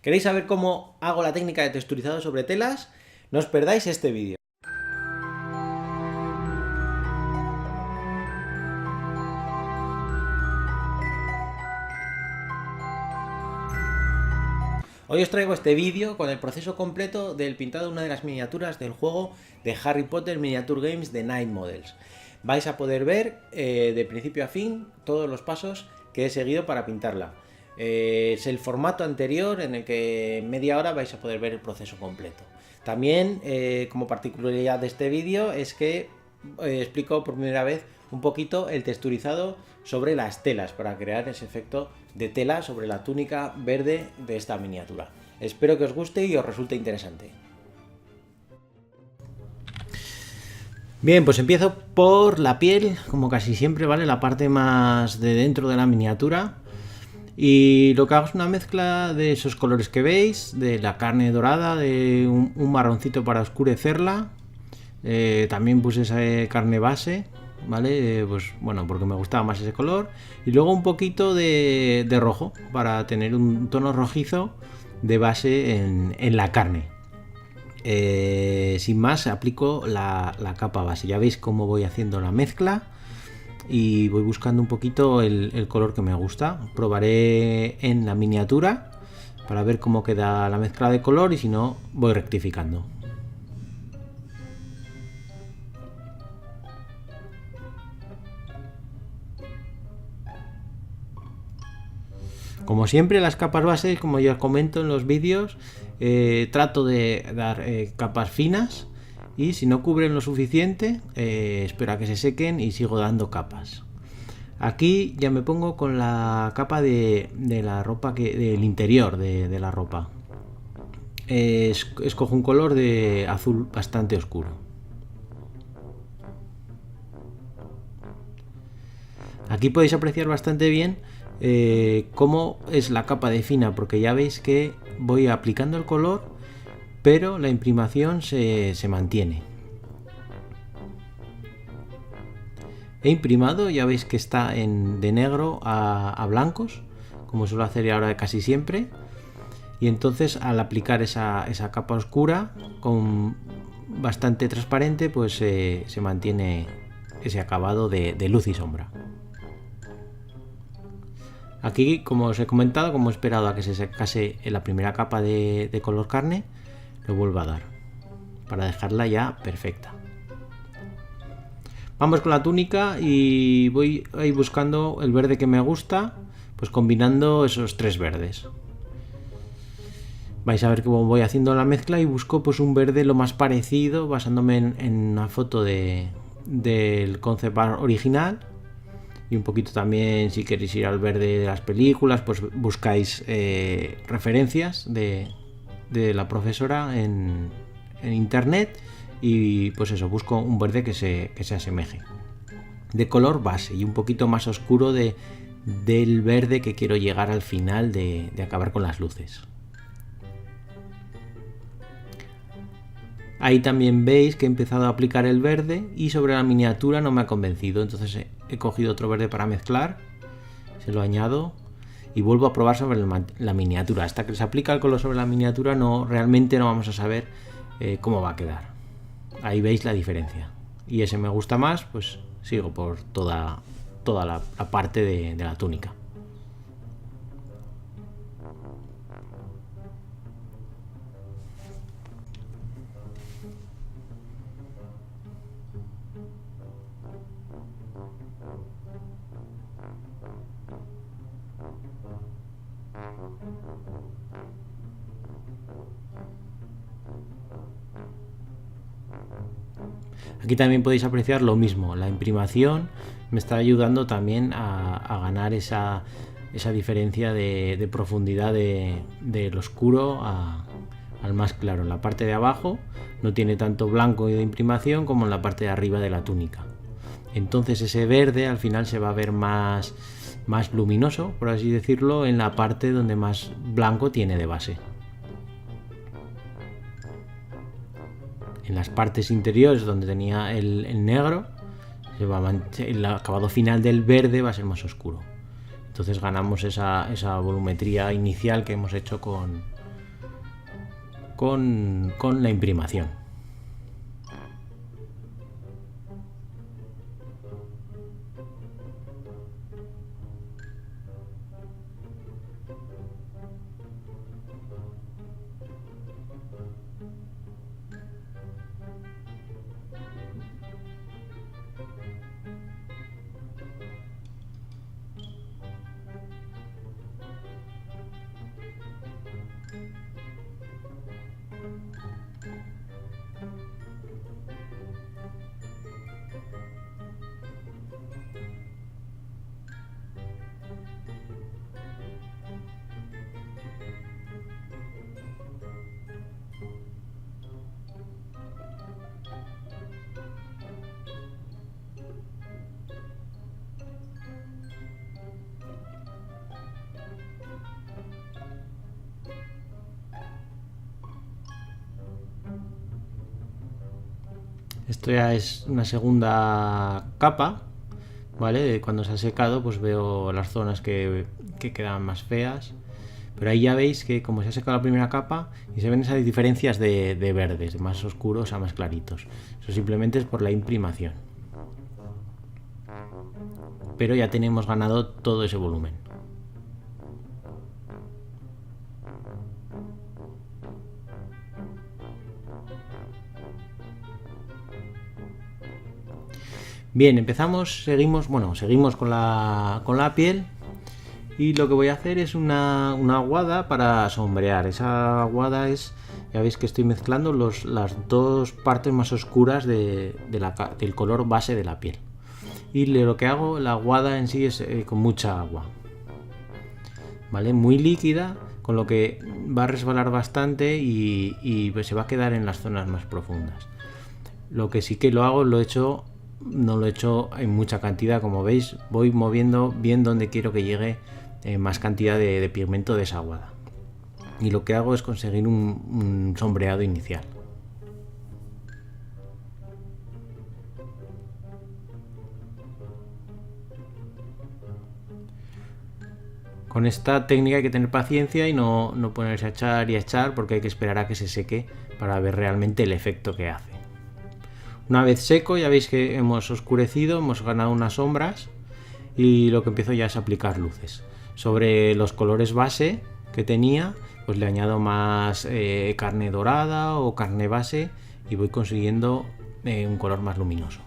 ¿Queréis saber cómo hago la técnica de texturizado sobre telas? No os perdáis este vídeo. Hoy os traigo este vídeo con el proceso completo del pintado de una de las miniaturas del juego de Harry Potter Miniature Games de Night Models. Vais a poder ver de principio a fin todos los pasos que he seguido para pintarla. Es el formato anterior en el que en media hora vais a poder ver el proceso completo. También, como particularidad de este vídeo, es que explico por primera vez un poquito el texturizado sobre las telas para crear ese efecto de tela sobre la túnica verde de esta miniatura. Espero que os guste y os resulte interesante. Bien, pues empiezo por la piel, como casi siempre, ¿vale? La parte más de dentro de la miniatura. Y lo que hago es una mezcla de esos colores que veis, de la carne dorada, de un marroncito para oscurecerla. También puse esa carne base, ¿vale? Pues bueno, porque me gustaba más ese color. Y luego un poquito de rojo, para tener un tono rojizo de base en la carne. Sin más, aplico la capa base. Ya veis cómo voy haciendo la mezcla y voy buscando un poquito el color que me gusta. Probaré en la miniatura para ver cómo queda la mezcla de color y si no, voy rectificando. Como siempre, las capas bases, como ya os comento en los vídeos, trato de dar capas finas y si no cubren lo suficiente, espero a que se sequen y sigo dando capas. Aquí ya me pongo con la capa de la ropa, del interior de la ropa. Escojo un color de azul bastante oscuro. Aquí podéis apreciar bastante bien cómo es la capa de fina, porque ya veis que voy aplicando el color, pero la imprimación se mantiene. He imprimado, ya veis que está de negro a blancos, como suelo hacer ahora casi siempre, y entonces al aplicar esa capa oscura con bastante transparente, pues se mantiene ese acabado de luz y sombra. Aquí, como os he comentado, como he esperado a que se secase en la primera capa de color carne, lo vuelvo a dar para dejarla ya perfecta. Vamos con la túnica y voy ahí buscando el verde que me gusta, pues combinando esos tres verdes. Vais a ver cómo voy haciendo la mezcla y busco pues un verde lo más parecido, basándome en una foto del concept art original. Y un poquito también, si queréis ir al verde de las películas, pues buscáis referencias de la profesora en internet y pues eso, busco un verde que se asemeje, de color base y un poquito más oscuro del verde que quiero llegar al final de acabar con las luces. Ahí también veis que he empezado a aplicar el verde y sobre la miniatura no me ha convencido, entonces he cogido otro verde para mezclar, se lo añado y vuelvo a probar sobre la miniatura. Hasta que se aplica el color sobre la miniatura realmente no vamos a saber cómo va a quedar. Ahí veis la diferencia. Y ese me gusta más, pues sigo por toda la parte de la túnica. Aquí también podéis apreciar lo mismo, la imprimación me está ayudando también a ganar esa diferencia de profundidad del oscuro al más claro. En la parte de abajo no tiene tanto blanco de imprimación como en la parte de arriba de la túnica. Entonces ese verde al final se va a ver más luminoso, por así decirlo, en la parte donde más blanco tiene de base. En las partes interiores donde tenía el negro, el acabado final del verde va a ser más oscuro. Entonces ganamos esa volumetría inicial que hemos hecho con con la imprimación. Esto ya es una segunda capa, ¿vale? Cuando se ha secado, pues veo las zonas que quedan más feas. Pero ahí ya veis que como se ha secado la primera capa y se ven esas diferencias de verdes, de más oscuros a más claritos. Eso simplemente es por la imprimación. Pero ya tenemos ganado todo ese volumen. Bien, seguimos con la piel. Y lo que voy a hacer es una aguada para sombrear. Esa aguada es, ya veis que estoy mezclando las dos partes más oscuras del color base de la piel. Y lo que hago, la aguada en sí es con mucha agua, ¿vale? Muy líquida, con lo que va a resbalar bastante y pues se va a quedar en las zonas más profundas. Lo que sí que lo hago, no lo he hecho en mucha cantidad, como veis, voy moviendo bien donde quiero que llegue más cantidad de pigmento de esa aguada. Y lo que hago es conseguir un sombreado inicial. Con esta técnica hay que tener paciencia y no ponerse a echar y a echar, porque hay que esperar a que se seque para ver realmente el efecto que hace. Una vez seco, ya veis que hemos oscurecido, hemos ganado unas sombras y lo que empiezo ya es aplicar luces. Sobre los colores base que tenía, pues le añado más carne dorada o carne base y voy consiguiendo un color más luminoso.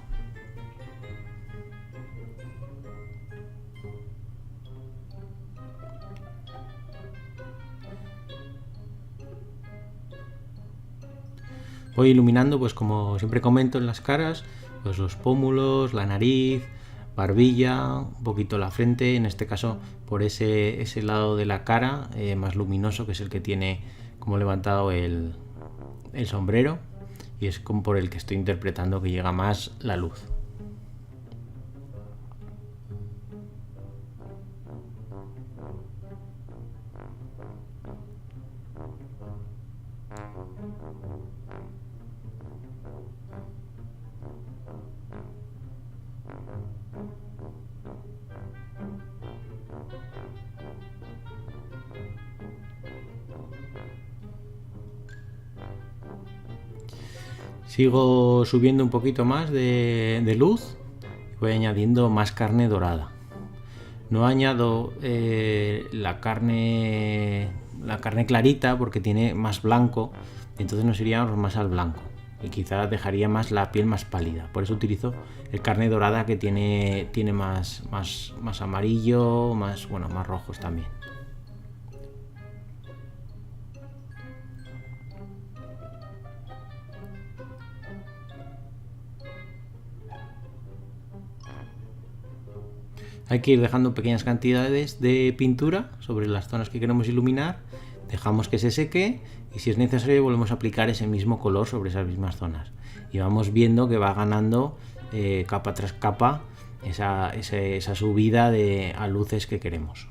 Voy iluminando, pues como siempre comento, en las caras, pues los pómulos, la nariz, barbilla, un poquito la frente, en este caso por ese lado de la cara más luminoso, que es el que tiene como levantado el sombrero, y es como por el que estoy interpretando que llega más la luz. Sigo subiendo un poquito más de luz, voy añadiendo más carne dorada. No añado la carne clarita porque tiene más blanco, entonces nos iríamos más al blanco y quizás dejaría más la piel más pálida. Por eso utilizo el carne dorada, que tiene más amarillo, más rojos también. Hay que ir dejando pequeñas cantidades de pintura sobre las zonas que queremos iluminar, dejamos que se seque y si es necesario volvemos a aplicar ese mismo color sobre esas mismas zonas. Y vamos viendo que va ganando capa tras capa esa subida a luces que queremos.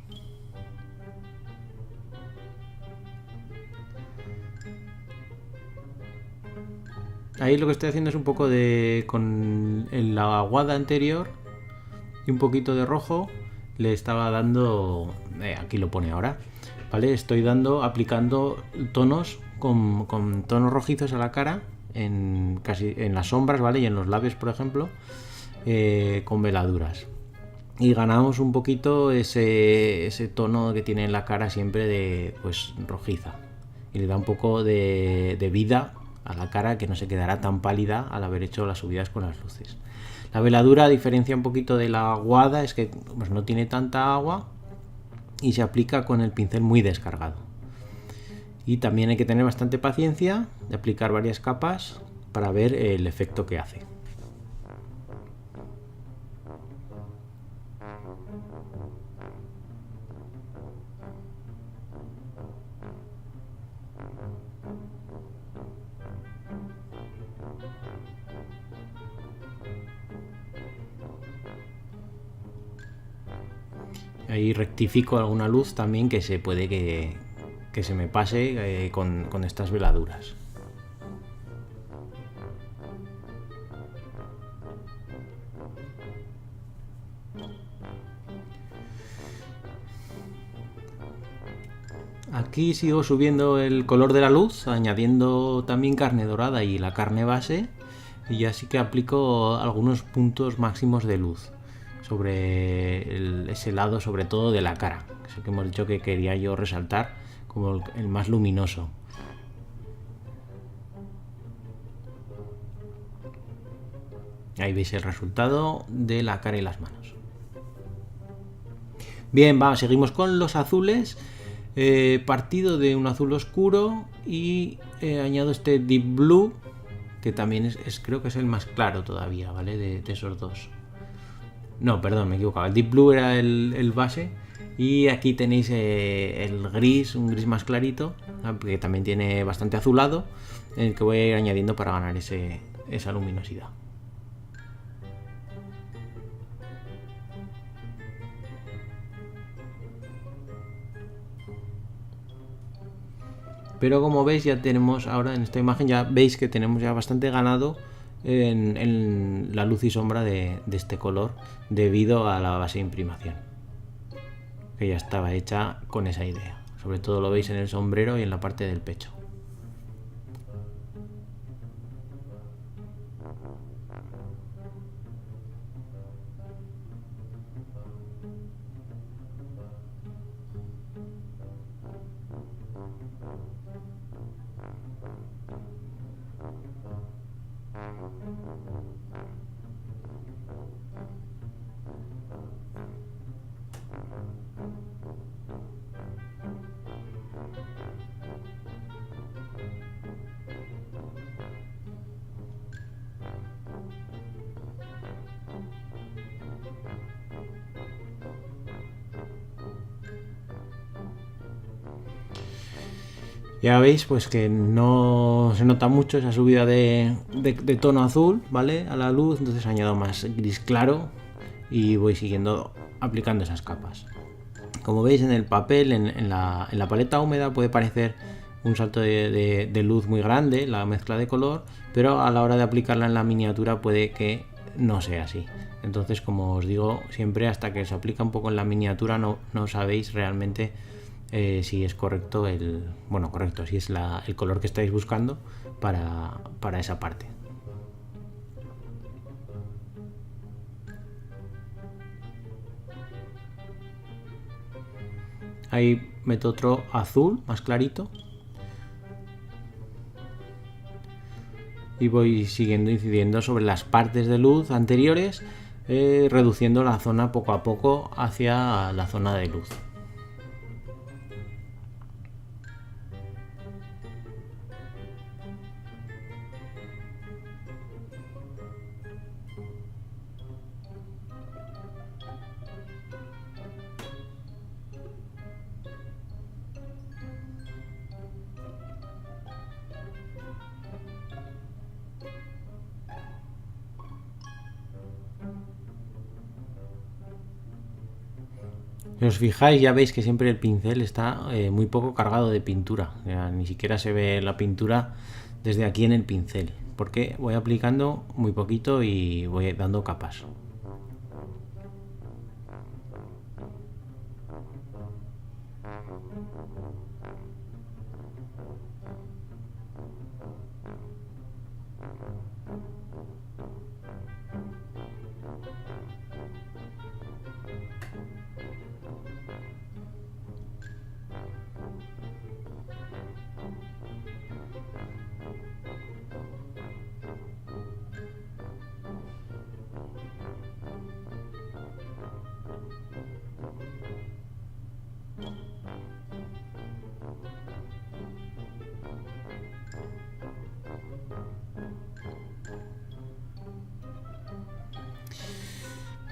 Ahí lo que estoy haciendo es un poco con la aguada anterior y un poquito de rojo le estaba dando, aquí lo pone ahora, ¿vale? Estoy aplicando tonos con tonos rojizos a la cara, casi en las sombras, ¿vale? Y en los labios, por ejemplo, con veladuras. Y ganamos un poquito ese tono que tiene en la cara siempre de pues rojiza. Y le da un poco de vida a la cara, que no se quedará tan pálida al haber hecho las subidas con las luces. La veladura, a diferencia un poquito de la aguada, es que pues no tiene tanta agua y se aplica con el pincel muy descargado. Y también hay que tener bastante paciencia de aplicar varias capas para ver el efecto que hace. Ahí rectifico alguna luz también que se puede que se me pase con estas veladuras. Aquí sigo subiendo el color de la luz, añadiendo también carne dorada y la carne base, y así que aplico algunos puntos máximos de luz sobre ese lado, sobre todo de la cara, eso que hemos dicho que quería yo resaltar como el más luminoso. Ahí veis el resultado de la cara y las manos. Bien, seguimos con los azules. Partido de un azul oscuro y añado este Deep Blue, que también creo que es el más claro todavía, ¿vale? De esos dos. No, perdón, me he equivocado. El Deep Blue era el base. Y aquí tenéis el gris, un gris más clarito, que también tiene bastante azulado, en el que voy a ir añadiendo para ganar esa luminosidad. Pero como veis, ya tenemos ahora en esta imagen, ya veis que tenemos ya bastante ganado en la luz y sombra de este color, debido a la base de imprimación, que ya estaba hecha con esa idea. Sobre todo lo veis en el sombrero y en la parte del pecho. Ya veis pues que no se nota mucho esa subida de tono azul, ¿vale? A la luz, entonces añado más gris claro y voy siguiendo aplicando esas capas. Como veis en el papel, en la paleta húmeda puede parecer un salto de luz muy grande, la mezcla de color, pero a la hora de aplicarla en la miniatura puede que no sea así. Entonces, como os digo, siempre hasta que se aplica un poco en la miniatura no sabéis realmente si es correcto si es el color que estáis buscando para esa parte. Ahí meto otro azul más clarito y voy siguiendo incidiendo sobre las partes de luz anteriores, reduciendo la zona poco a poco hacia la zona de luz. Si os fijáis, ya veis que siempre el pincel está muy poco cargado de pintura, o sea, ni siquiera se ve la pintura desde aquí en el pincel, porque voy aplicando muy poquito y voy dando capas.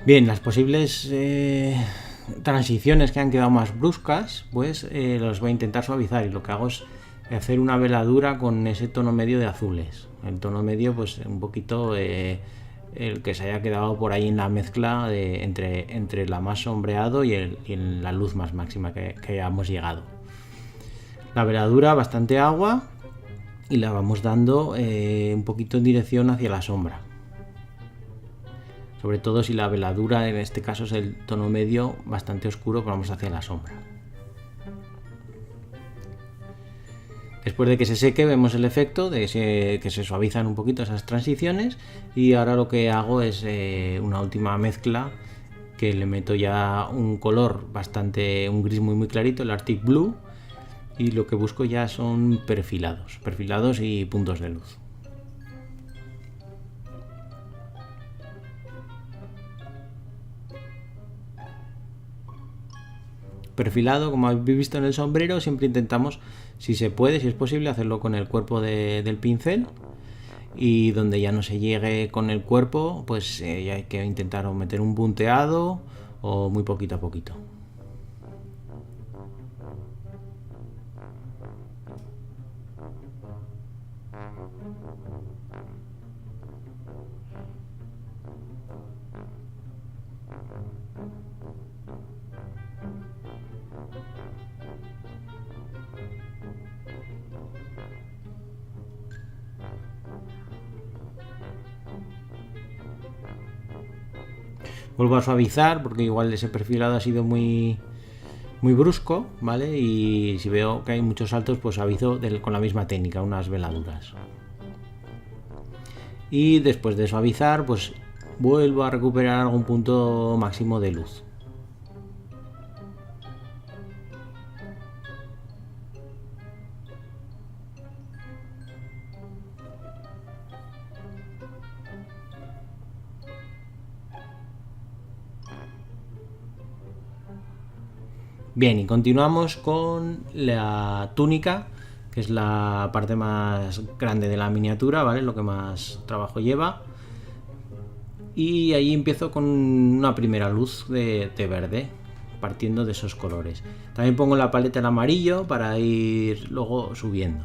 Bien, las posibles transiciones que han quedado más bruscas, pues los voy a intentar suavizar, y lo que hago es hacer una veladura con ese tono medio de azules. El tono medio, pues un poquito el que se haya quedado por ahí en la mezcla entre la más sombreado y la luz más máxima que hayamos llegado. La veladura, bastante agua, y la vamos dando un poquito en dirección hacia la sombra. Sobre todo si la veladura en este caso es el tono medio bastante oscuro, pues vamos hacia la sombra. Después de que se seque vemos el efecto de que se suavizan un poquito esas transiciones, y ahora lo que hago es una última mezcla que le meto ya un color un gris muy clarito, el Arctic Blue, y lo que busco ya son perfilados y puntos de luz. Perfilado, como habéis visto en el sombrero, siempre intentamos, si se puede, si es posible, hacerlo con el cuerpo del pincel, y donde ya no se llegue con el cuerpo, pues ya hay que intentar meter un punteado o muy poquito a poquito. Vuelvo a suavizar porque igual ese perfilado ha sido muy brusco, ¿vale? Y si veo que hay muchos saltos, pues suavizo con la misma técnica, unas veladuras. Y después de suavizar, pues vuelvo a recuperar algún punto máximo de luz. Bien, y continuamos con la túnica, que es la parte más grande de la miniatura, ¿vale? Lo que más trabajo lleva. Y ahí empiezo con una primera luz de verde, partiendo de esos colores. También pongo la paleta en amarillo para ir luego subiendo.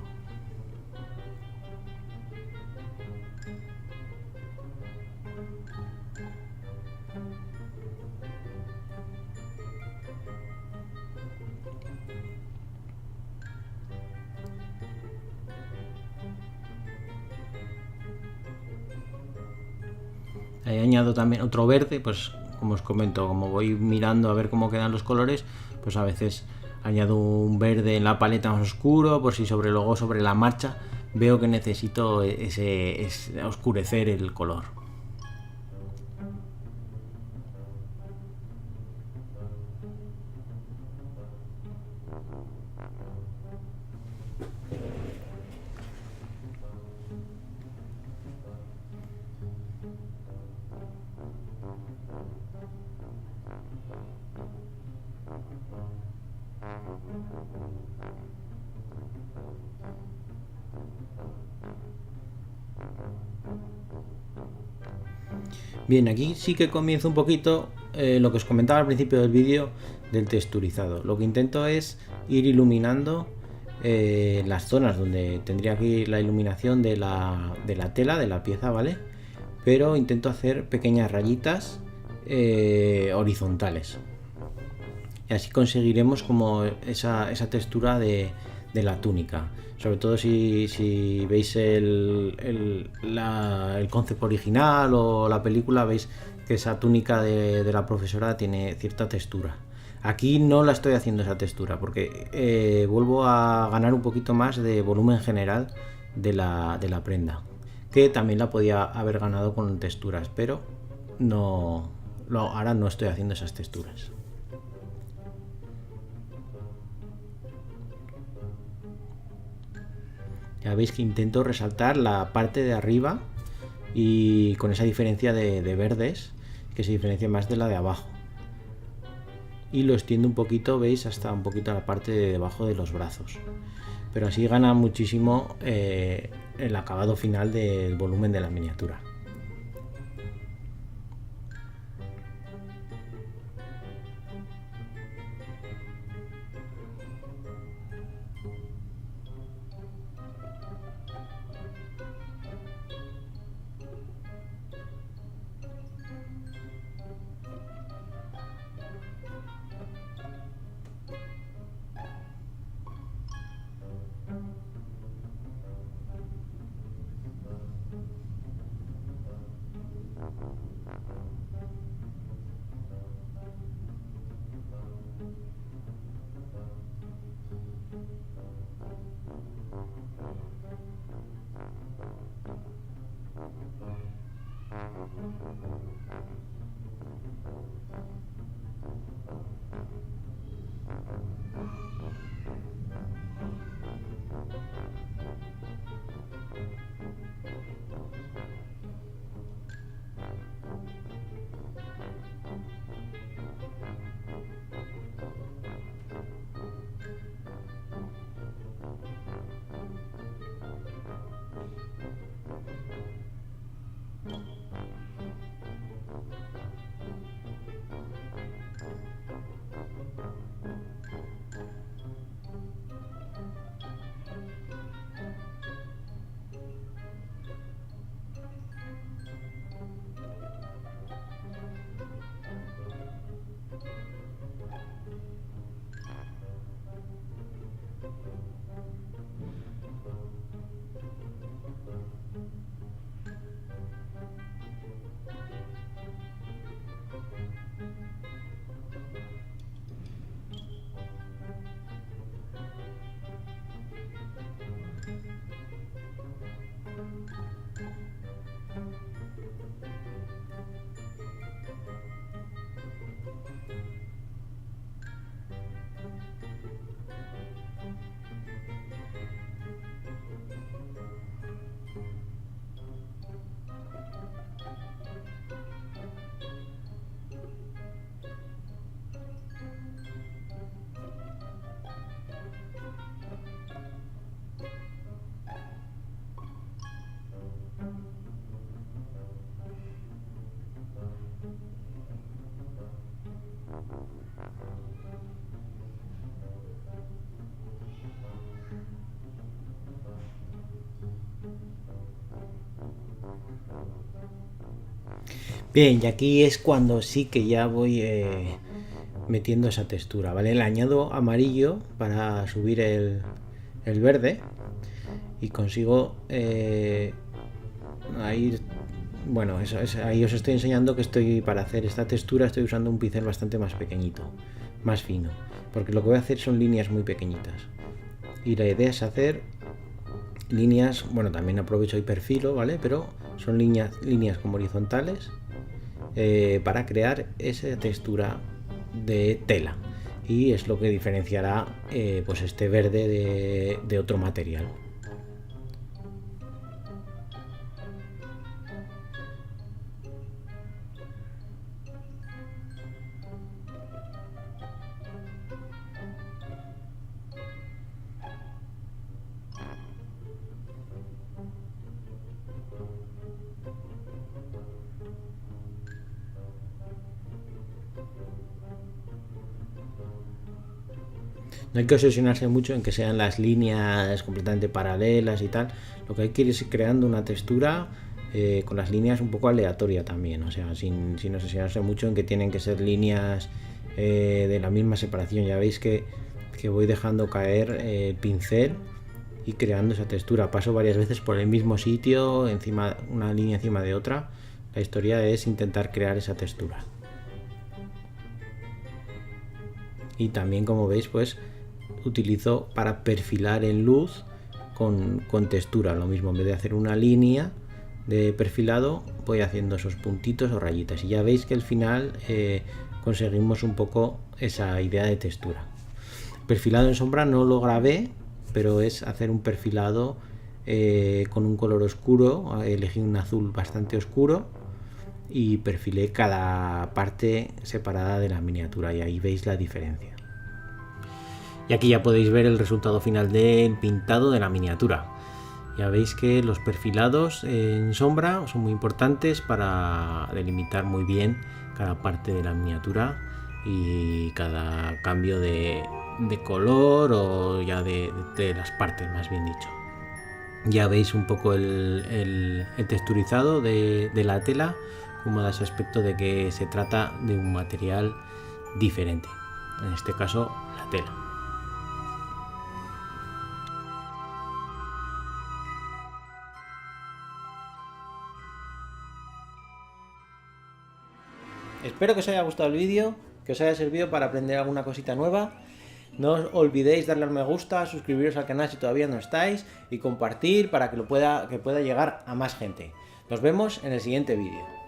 Ahí añado también otro verde, pues como os comento, como voy mirando a ver cómo quedan los colores, pues a veces añado un verde en la paleta más oscuro, por si luego sobre la marcha veo que necesito oscurecer el color. Bien, aquí sí que comienzo un poquito lo que os comentaba al principio del vídeo del texturizado. Lo que intento es ir iluminando las zonas donde tendría que ir la iluminación de la tela, de la pieza, ¿vale? Pero intento hacer pequeñas rayitas horizontales. Y así conseguiremos como esa textura de la túnica. Sobre todo si veis el concepto original o la película, veis que esa túnica de la profesora tiene cierta textura. Aquí no la estoy haciendo esa textura porque vuelvo a ganar un poquito más de volumen general de la prenda, que también la podía haber ganado con texturas, pero ahora no estoy haciendo esas texturas. Ya veis que intento resaltar la parte de arriba y con esa diferencia de verdes que se diferencia más de la de abajo. Y lo extiendo un poquito, veis, hasta un poquito la parte de debajo de los brazos. Pero así gana muchísimo el acabado final del volumen de la miniatura. Bien, y aquí es cuando sí que ya voy metiendo esa textura, ¿vale? Le añado amarillo para subir el verde y consigo ahí, bueno, ahí os estoy enseñando que estoy, para hacer esta textura estoy usando un pincel bastante más pequeñito, más fino, porque lo que voy a hacer son líneas muy pequeñitas. Y la idea es hacer líneas, bueno, también aprovecho y perfilo, ¿vale? Pero son líneas como horizontales para crear esa textura de tela. Y es lo que diferenciará pues este verde de otro material. No hay que obsesionarse mucho en que sean las líneas completamente paralelas y tal. Lo que hay que ir es creando una textura con las líneas un poco aleatoria también. O sea, sin obsesionarse mucho en que tienen que ser líneas de la misma separación. Ya veis que voy dejando caer el pincel y creando esa textura. Paso varias veces por el mismo sitio, encima una línea encima de otra. La historia es intentar crear esa textura. Y también, como veis, pues utilizo para perfilar en luz con textura, lo mismo, en vez de hacer una línea de perfilado voy haciendo esos puntitos o rayitas y ya veis que al final conseguimos un poco esa idea de textura. Perfilado en sombra no lo grabé, pero es hacer un perfilado con un color oscuro, elegí un azul bastante oscuro y perfilé cada parte separada de la miniatura y ahí veis la diferencia. Y aquí ya podéis ver el resultado final del pintado de la miniatura. Ya veis que los perfilados en sombra son muy importantes para delimitar muy bien cada parte de la miniatura y cada cambio de color o ya de las partes, más bien dicho. Ya veis un poco el texturizado de la tela, como da ese aspecto de que se trata de un material diferente, en este caso la tela. Espero que os haya gustado el vídeo que os haya servido para aprender alguna cosita nueva. No os olvidéis darle al me gusta, suscribiros al canal si todavía no estáis y compartir para que pueda llegar a más gente. Nos vemos en el siguiente vídeo.